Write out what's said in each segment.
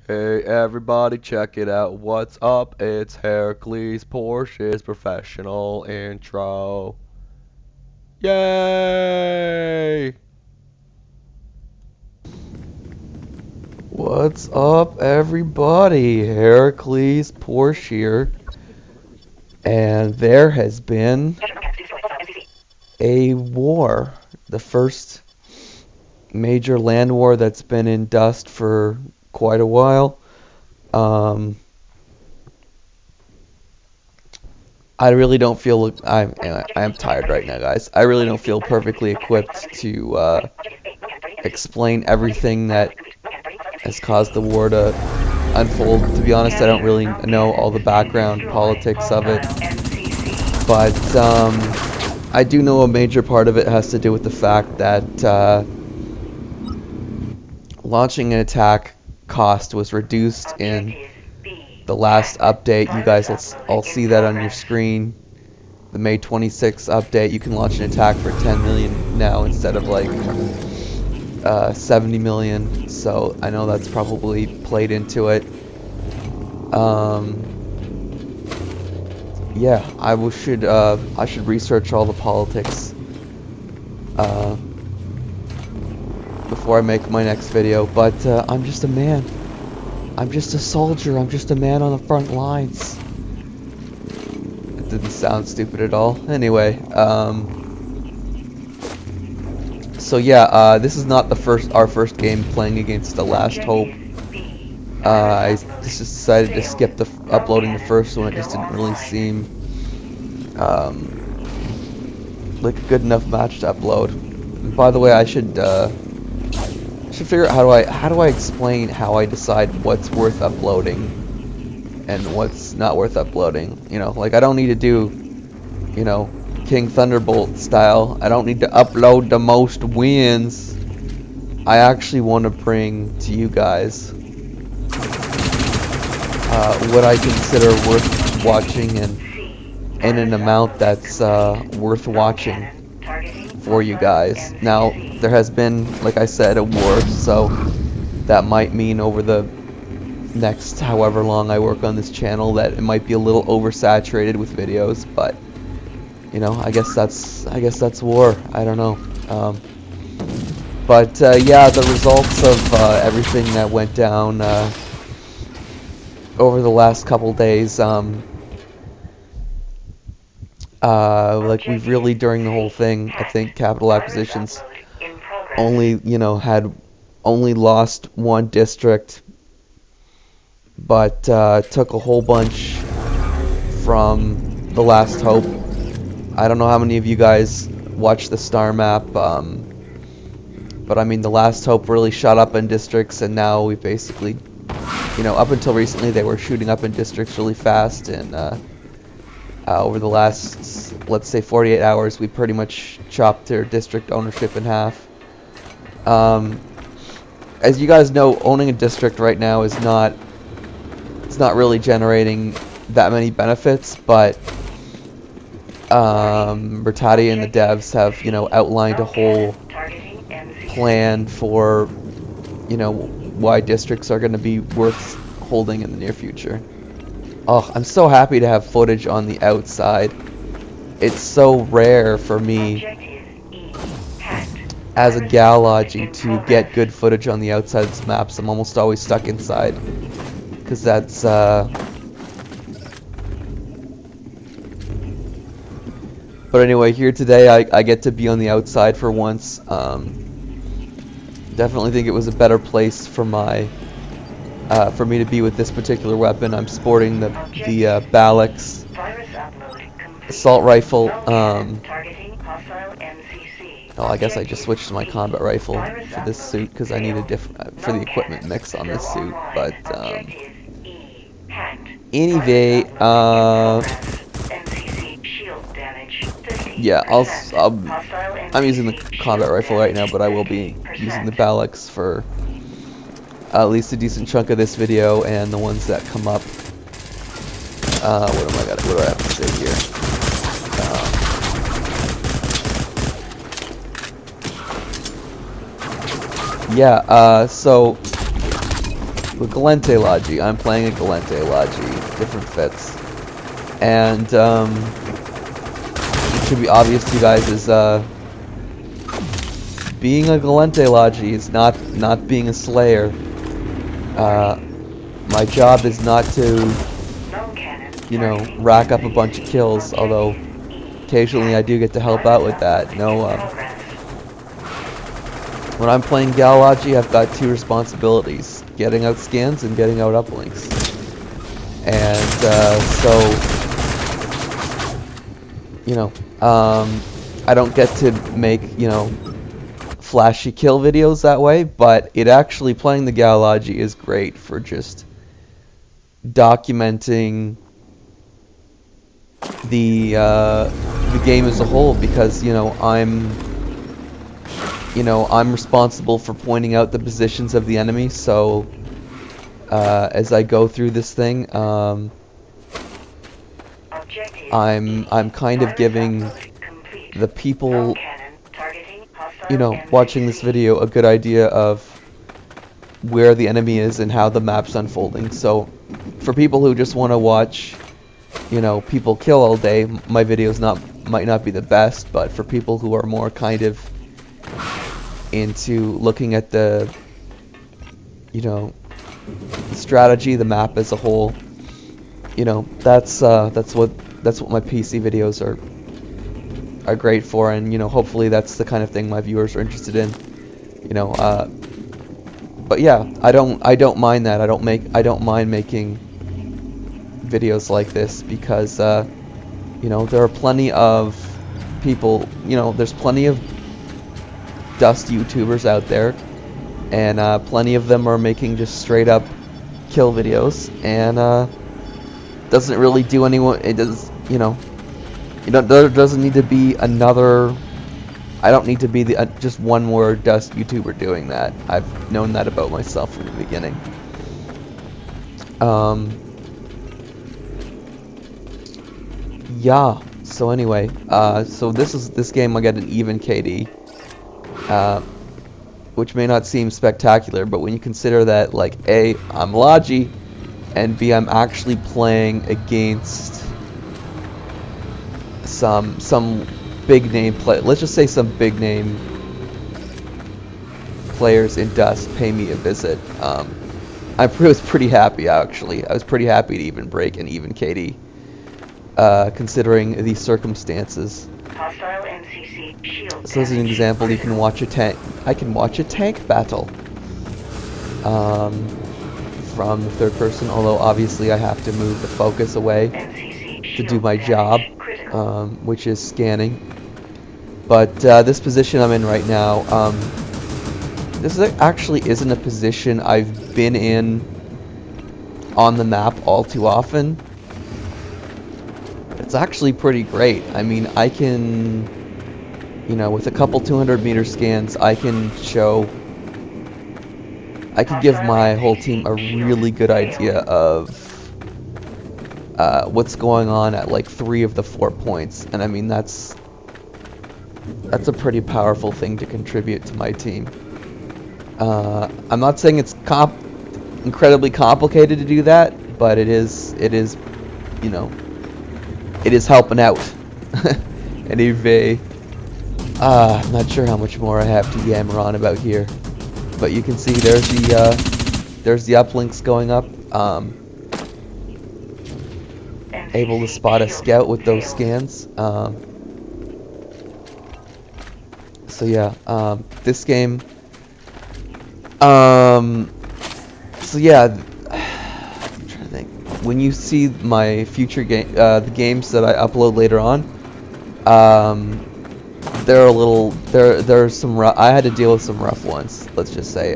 Hey everybody, check it out. What's up? It's Hercules Porsche's professional intro. Yay! What's up, everybody? Hercules Porsche here, and there has been a war. The first major land war that's been in dust for quite a while. Um, I really don't feel I'm tired right now, guys. I really don't feel perfectly equipped to explain everything that has caused the war to unfold. To be honest, I don't really know all the background politics of it, but I do know a major part of it has to do with the fact that launching an attack cost was reduced in the last update. You guys will all see that on your screen. The May 26th update, you can launch an attack for 10 million now instead of like 70 million. So I know that's probably played into it. Yeah, I should research all the politics before I make my next video. But I'm just a man. I'm just a soldier. I'm just a man on the front lines. It didn't sound stupid at all. Anyway, so yeah, this is not our first game playing against the Last Hope. I just decided to skip uploading the first one. It just didn't really seem like a good enough match to upload. And by the way, I should figure out how do I explain how I decide what's worth uploading and what's not worth uploading. You know, like I don't need to do, you know, King Thunderbolt style. I don't need to upload the most wins. I actually want to bring to you guys what I consider worth watching and in an amount that's worth watching for you guys. Now, there has been, like I said, a war, so that might mean over the next however long I work on this channel that it might be a little oversaturated with videos, but you know, I guess that's war. I don't know. But yeah, the results of everything that went down over the last couple days, like we've really during the whole thing, I think Capital Acquisitions only, you know, had only lost one district, but took a whole bunch from the Last Hope. I don't know how many of you guys watch the star map, but I mean the Last Hope really shot up in districts, and now we basically, you know, up until recently they were shooting up in districts really fast, and over the last, let's say 48 hours, we pretty much chopped their district ownership in half. As you guys know, owning a district right now is not really generating that many benefits, but Bertati and the devs have, you know, outlined a whole plan for, you know, why districts are going to be worth holding in the near future. Oh, I'm so happy to have footage on the outside. It's so rare for me as a Galogy to get good footage on the outside of this map, so I'm almost always stuck inside. Because that's, But anyway, here today I get to be on the outside for once. Definitely think it was a better place for my for me to be with this particular weapon. I'm sporting the Balix assault rifle. Oh, I guess I just switched to my combat rifle for this suit because I need a different for the equipment mix on this suit. But anyway, yeah, I'm using the combat rifle right now, but I will be using the Balix for at least a decent chunk of this video and the ones that come up. What do I have to say here? Yeah, so With Galente Logi, I'm playing a Galente Logi, different fits. And, it should be obvious to you guys is, being a Galente Logi is not being a Slayer. My job is not to, you know, rack up a bunch of kills, although occasionally I do get to help out with that. No, when I'm playing Galogy, I've got two responsibilities: getting out scans and getting out uplinks. And so, you know, I don't get to make, you know, flashy kill videos that way, but it actually, playing the Galogy is great for just documenting the game as a whole, because, you know, I'm responsible for pointing out the positions of the enemy. So as I go through this thing, I'm kind of giving the people, you know, watching this video a good idea of where the enemy is and how the map's unfolding. So for people who just want to watch, you know, people kill all day, my videos might not be the best. But for people who are more kind of into looking at the, you know, strategy, the map as a whole, you know, that's what my PC videos are great for. And, you know, hopefully that's the kind of thing my viewers are interested in, you know. But yeah, I don't mind that. I don't mind making videos like this, because you know, there are plenty of people, you know, there's plenty of Dust YouTubers out there, and plenty of them are making just straight up kill videos, and doesn't really do anyone. It does, you know, there doesn't need to be another. I don't need to be the just one more Dust YouTuber doing that. I've known that about myself from the beginning. Yeah. So anyway, so this game I get an even KD, which may not seem spectacular, but when you consider that, like, A, I'm Logi, and B, I'm actually playing against some big name let's just say some big name players in Dust pay me a visit. I was pretty happy, actually. I was pretty happy to even break an even KD, considering these circumstances. So as an example, you can watch a tank. I can watch a tank battle from the third person, although obviously I have to move the focus away to do my job, which is scanning. But this position I'm in right now, this actually isn't a position I've been in on the map all too often. It's actually pretty great. I mean, I can, you know, with a couple 200-meter scans, I can give my whole team a really good idea of what's going on at like 3 of the 4 points, and I mean that's a pretty powerful thing to contribute to my team. I'm not saying it's incredibly complicated to do that, but it is, you know, it is helping out. Anyway, I'm not sure how much more I have to yammer on about here, but you can see there's the uplinks going up. Able to spot a scout with those scans. So yeah, this game. So yeah, I'm trying to think. When you see my future game, the games that I upload later on, they're a little. There's some. I had to deal with some rough ones. Let's just say.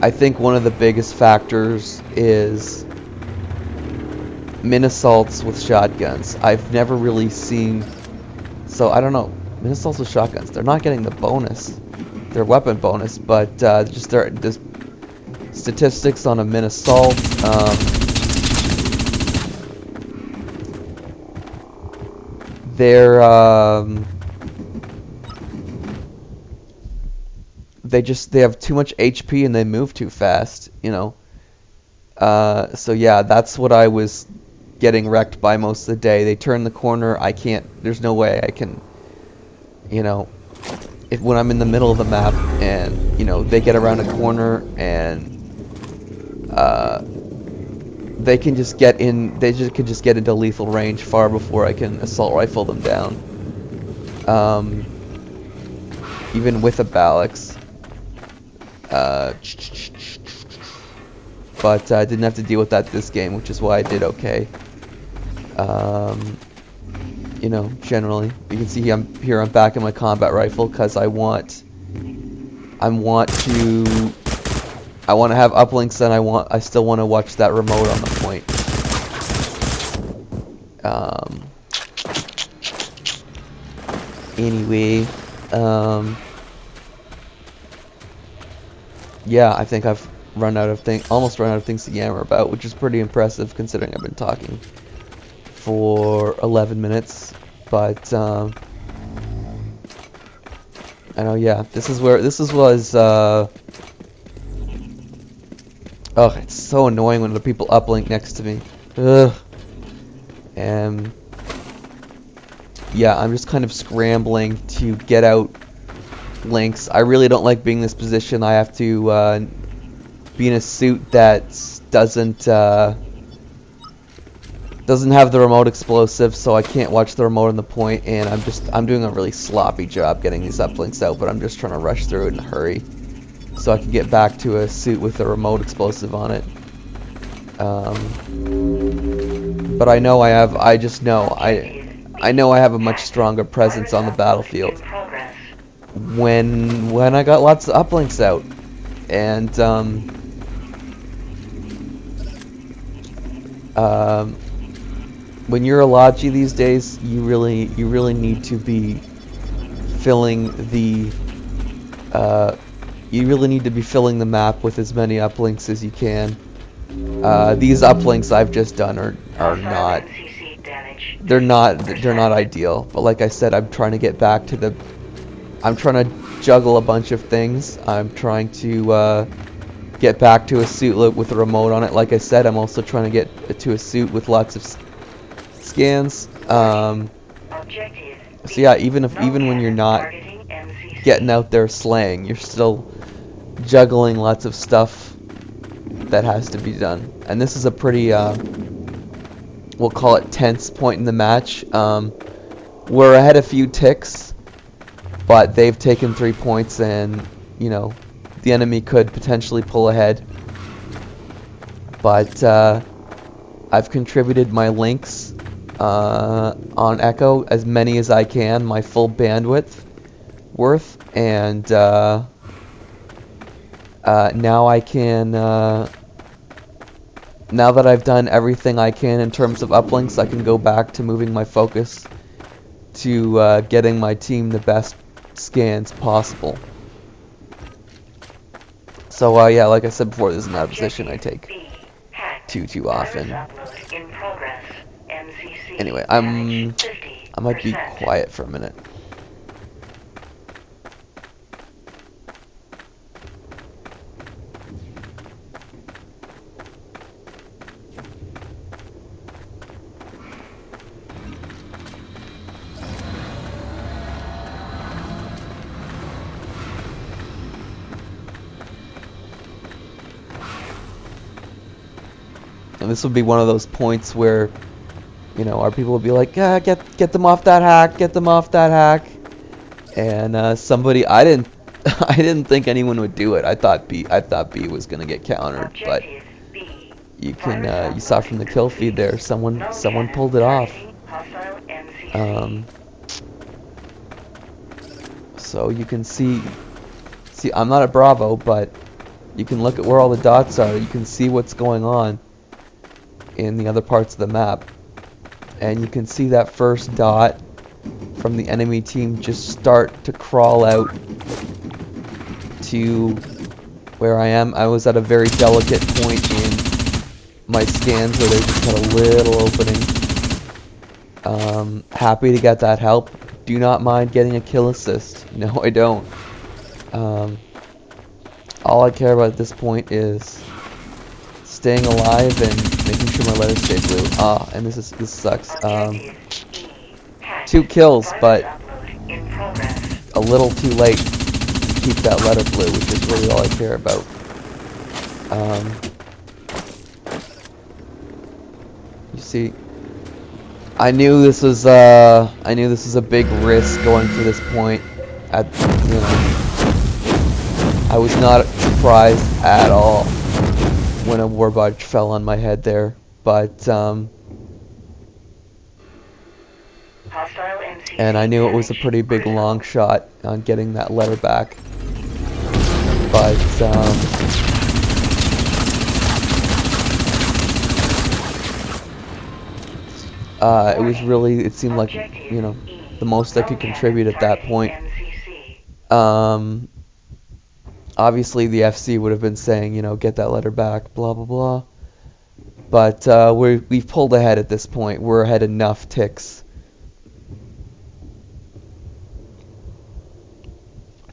I think one of the biggest factors is min assaults with shotguns. I've never really seen. So I don't know. Min assaults with shotguns. They're not getting the bonus. Their weapon bonus, but just their statistics on a min assault. they have too much HP and they move too fast, you know. So yeah, that's what I was getting wrecked by most of the day. They turn the corner, I can't, there's no way I can, you know, when I'm in the middle of the map and, you know, they get around a corner and they can just get in, could just get into lethal range far before I can assault rifle them down. Even with a Balix. But I didn't have to deal with that this game, which is why I did okay. You know, generally, you can see I'm back in my combat rifle because I want to have uplinks, and I still want to watch that remote on the point. Anyway, yeah, I think I've almost run out of things to yammer about, which is pretty impressive considering I've been talking for 11 minutes. But I know, yeah, this was oh, it's so annoying when the people uplink next to me. Ugh. And yeah, I'm just kind of scrambling to get out links. I really don't like being in this position. I have to be in a suit that doesn't have the remote explosive, so I can't watch the remote on the point, and I'm doing a really sloppy job getting these uplinks out, but I'm just trying to rush through it in a hurry so I can get back to a suit with a remote explosive on it. But I know I have a much stronger presence on the battlefield when I got lots of uplinks out. And when you're a logi these days, you really need to be filling the map with as many uplinks as you can. These uplinks I've just done are not ideal, but like I said, I'm trying to juggle a bunch of things. I'm trying to get back to a suit with a remote on it. Like I said, I'm also trying to get to a suit with lots of scans. So yeah, even when you're not getting out there slaying, you're still juggling lots of stuff that has to be done. And this is a pretty we'll call it tense point in the match. We're ahead a few ticks, but they've taken 3 points, and you know, the enemy could potentially pull ahead. But I've contributed my links on Echo, as many as I can, my full bandwidth worth, and now I can, now that I've done everything I can in terms of uplinks, I can go back to moving my focus to getting my team the best scans possible. So yeah, like I said before, this is not a position I take too often. Anyway, I might be quiet for a minute. And this would be one of those points where, you know, our people will be like, get them off that hack, get them off that hack. And somebody, I didn't think anyone would do it. I thought B was gonna get countered, but you saw from the kill feed there, someone pulled it off. So you can see, I'm not a Bravo, but you can look at where all the dots are. You can see what's going on in the other parts of the map, and you can see that first dot from the enemy team just start to crawl out to where I am. I was at a very delicate point in my scans where they just had a little opening. Happy to get that help. Do not mind getting a kill assist. No, I don't. all I care about at this point is staying alive and making sure my letters stay blue. Ah, and this sucks. 2 kills, but a little too late to keep that letter blue, which is really all I care about. You see, I knew this was a big risk going for this point. I was not surprised at all when a warbodge fell on my head there, but and I knew it was a pretty big long shot on getting that letter back, but it was really, it seemed like, the most I could contribute at that point. Obviously the FC would have been saying, get that letter back, blah blah blah, but we've pulled ahead at this point. We're ahead enough ticks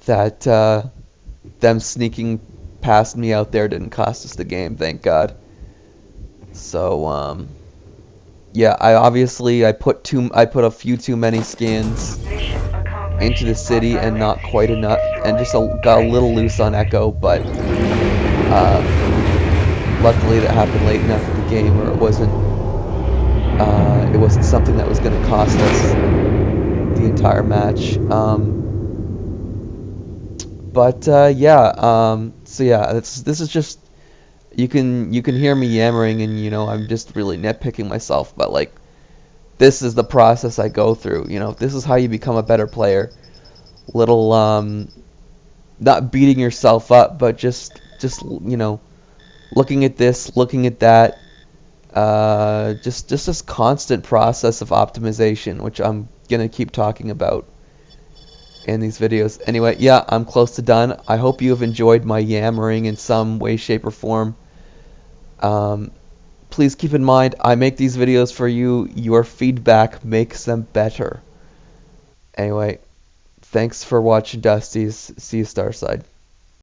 that them sneaking past me out there didn't cost us the game, thank God. So yeah, I put a few too many scans into the city and not quite enough, and just got a little loose on Echo, but luckily that happened late enough in the game where it wasn't something that was going to cost us the entire match. So yeah, this is just, you can hear me yammering, and I'm just really nitpicking myself, but like, this is the process I go through. This is how you become a better player. Little not beating yourself up, but just looking at this, looking at that, just this constant process of optimization, which I'm gonna keep talking about in these videos. Anyway, yeah, I'm close to done. I hope you have enjoyed my yammering in some way, shape, or form. Please keep in mind, I make these videos for you. Your feedback makes them better. Anyway, thanks for watching, Dusties. See you Starside.